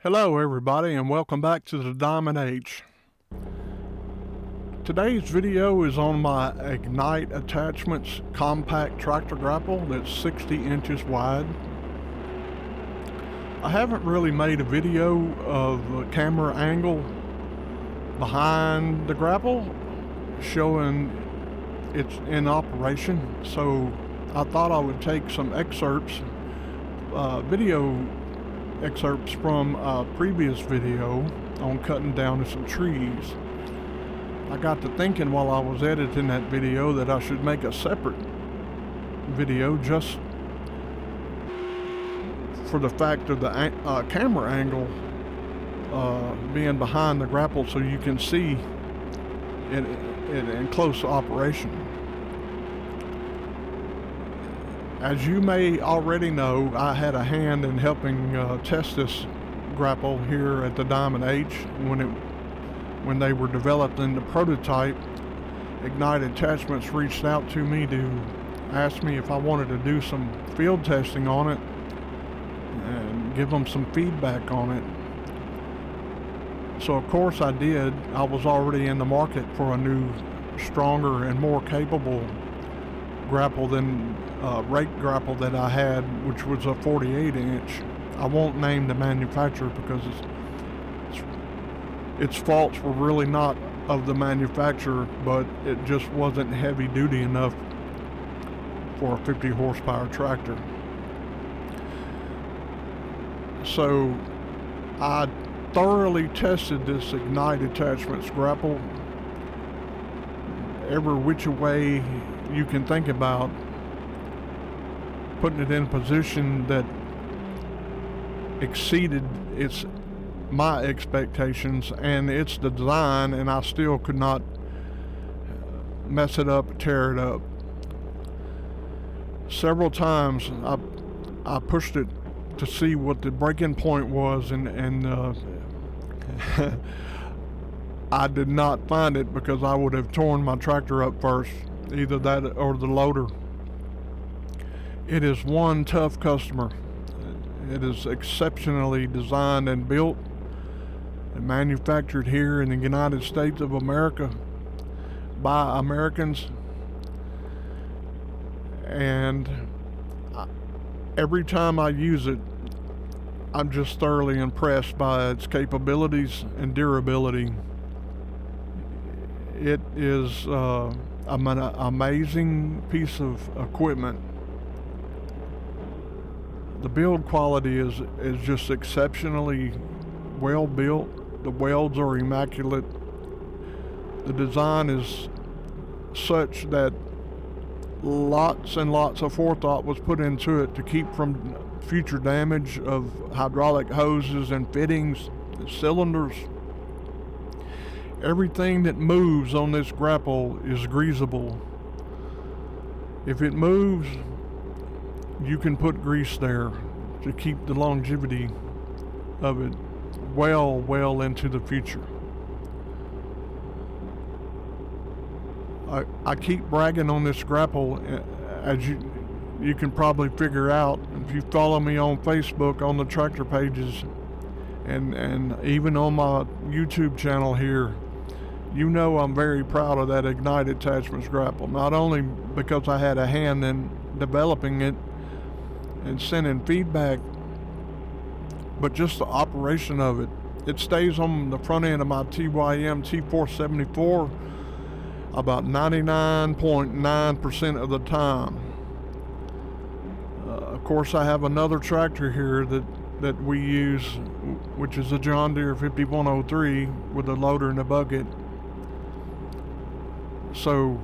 Hello everybody and welcome back to the Diamond H. Today's video is on my IgniteAttachments compact tractor grapple that's 60 inches wide. I haven't really made a video of the camera angle behind the grapple showing it's in operation, so I thought I would take some excerpts, video excerpts from a previous video on cutting down some trees. I got to thinking while I was editing that video that I should make a separate video just for the fact of the camera angle being behind the grapple, so you can see it in close operation. As you may already know, I had a hand in helping test this grapple here at the Diamond H when they were developing the prototype. IgniteAttachments reached out to me to ask me if I wanted to do some field testing on it and give them some feedback on it. So of course I did. I was already in the market for a new, stronger and more capable grapple than rake grapple that I had, which was a 48 inch. I won't name the manufacturer because its faults were really not of the manufacturer, but it just wasn't heavy duty enough for a 50 horsepower tractor. So I thoroughly tested this IgniteAttachments grapple every which way you can think about, putting it in a position that exceeded my expectations and its design, and I still could not mess it up, tear it up. Several times I pushed it to see what the breaking point was, and I did not find it because I would have torn my tractor up first, either that or the loader. It is one tough customer. It is exceptionally designed and built and manufactured here in the United States of America by Americans. And every time I use it, I'm just thoroughly impressed by its capabilities and durability. It is an amazing piece of equipment. The build quality is just exceptionally well built. The welds are immaculate. The design is such that lots and lots of forethought was put into it to keep from future damage of hydraulic hoses and fittings, cylinders. Everything that moves on this grapple is greasable. If it moves, you can put grease there to keep the longevity of it well into the future. I keep bragging on this grapple, as you can probably figure out if you follow me on Facebook on the tractor pages and even on my YouTube channel here. You know I'm very proud of that IgniteAttachments grapple, not only because I had a hand in developing it and sending feedback, but just the operation of it. It stays on the front end of my TYM T474 about 99.9% of the time. Of course, I have another tractor here that we use, which is a John Deere 5103 with a loader and a bucket. So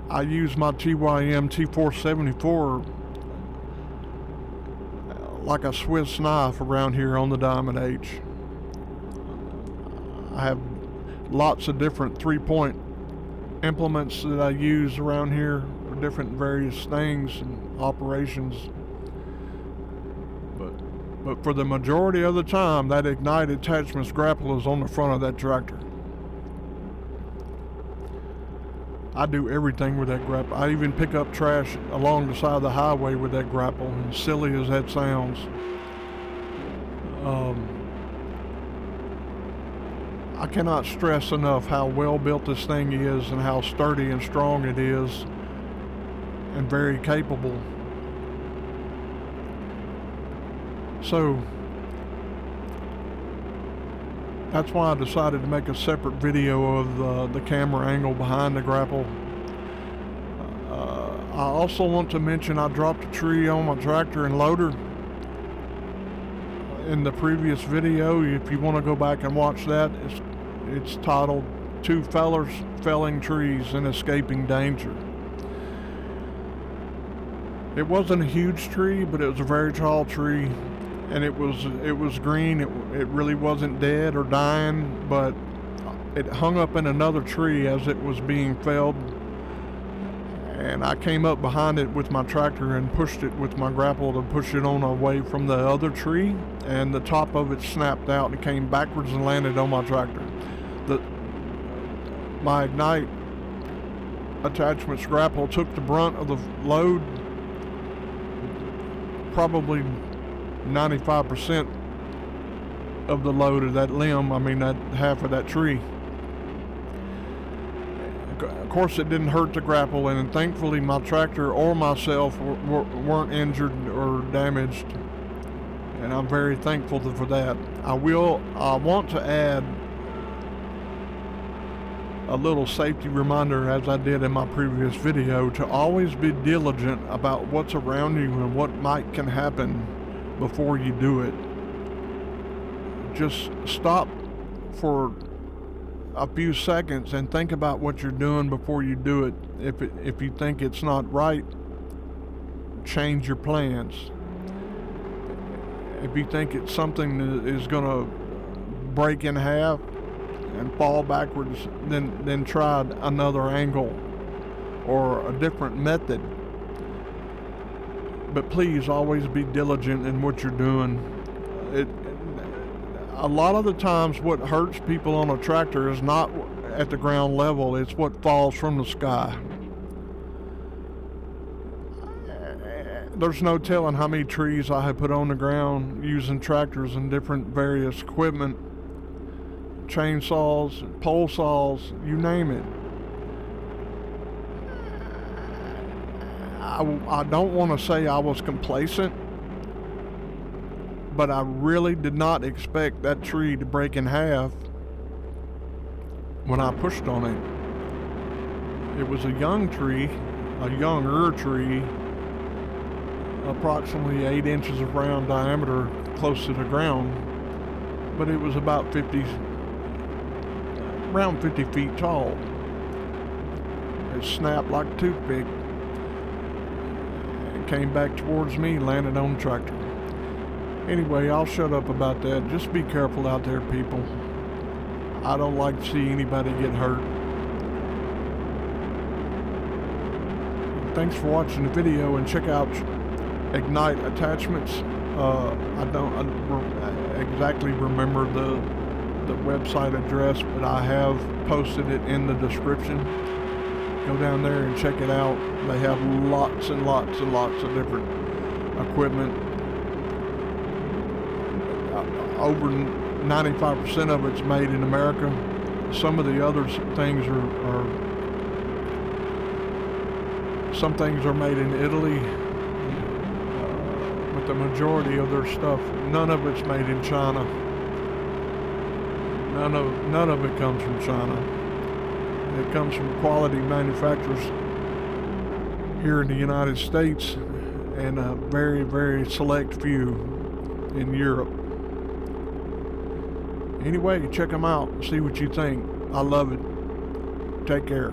I use my TYM T474 like a Swiss knife around here on the Diamond H. I have lots of different 3-point implements that I use around here for different various things and operations. But for the majority of the time, that IgniteAttachments grapple is on the front of that tractor. I do everything with that grapple. I even pick up trash along the side of the highway with that grapple, as silly as that sounds. I cannot stress enough how well built this thing is and how sturdy and strong it is, and very capable. So that's why I decided to make a separate video of the camera angle behind the Grapple. I also want to mention I dropped a tree on my tractor and loader in the previous video. If you want to go back and watch that, it's titled "Two Fellers Felling Trees and Escaping Danger." It wasn't a huge tree, but it was a very tall tree, and it was green. It really wasn't dead or dying, but it hung up in another tree as it was being felled. And I came up behind it with my tractor and pushed it with my Grapple to push it on away from the other tree, and the top of it snapped out and came backwards and landed on my tractor. My Ignite Attachments Grapple took the brunt of the load, probably 95% of the load of that limb, that half of that tree. Of course, it didn't hurt the Grapple, and thankfully my tractor or myself weren't injured or damaged, and I'm very thankful for that. I want to add a little safety reminder, as I did in my previous video, to always be diligent about what's around you and what can happen before you do it. Just stop for a few seconds and think about what you're doing before you do it. If you think it's not right, change your plans. If you think it's something that is going to break in half and fall backwards, then try another angle or a different method. But please always be diligent in what you're doing. A lot of the times what hurts people on a tractor is not at the ground level, it's what falls from the sky. There's no telling how many trees I have put on the ground using tractors and different various equipment, chainsaws, pole saws, you name it. I don't want to say I was complacent, but I really did not expect that tree to break in half when I pushed on it. It was a younger tree, approximately 8 inches of round diameter, close to the ground, but it was about around 50 feet tall. It snapped like a toothpick and came back towards me, landed on the tractor. Anyway, I'll shut up about that. Just be careful out there, people. I don't like to see anybody get hurt. Thanks for watching the video, and check out Ignite Attachments. I don't exactly remember the website address, but I have posted it in the description. Go down there and check it out. They have lots and lots and lots of different equipment. Over 95% of it's made in America. Some of the other things some things are made in Italy, but the majority of their stuff, none of it's made in China. None of it comes from China. It comes from quality manufacturers here in the United States, and a very, very select few in Europe. Anyway, check them out, see what you think. I love it. Take care.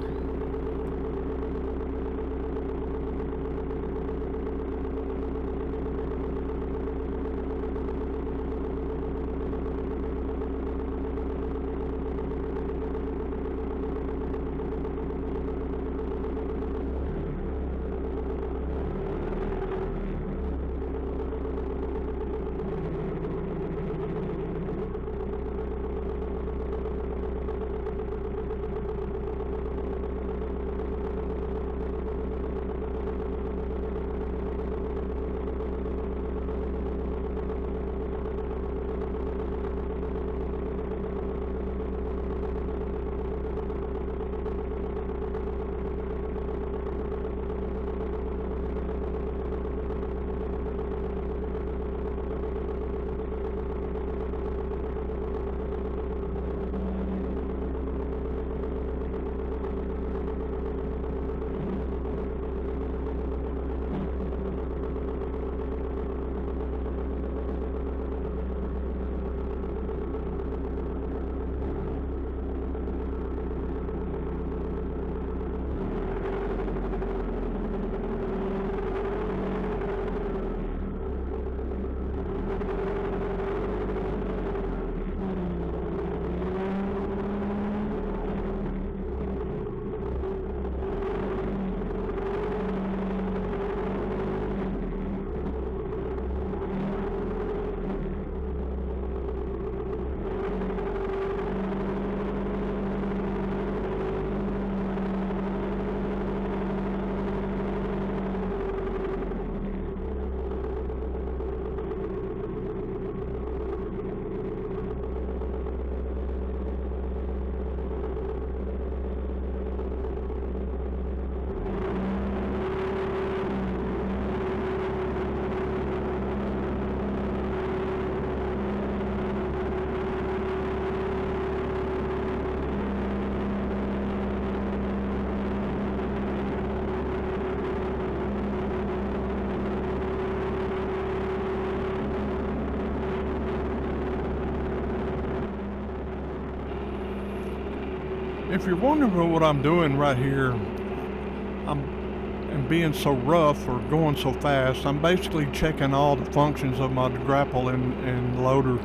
If you're wondering what I'm doing right here, and being so rough or going so fast, I'm basically checking all the functions of my grapple and loader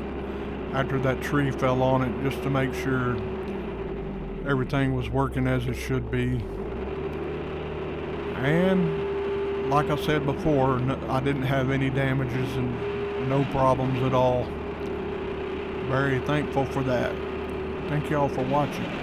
after that tree fell on it, just to make sure everything was working as it should be. And like I said before, I didn't have any damages and no problems at all. Very thankful for that. Thank you all for watching.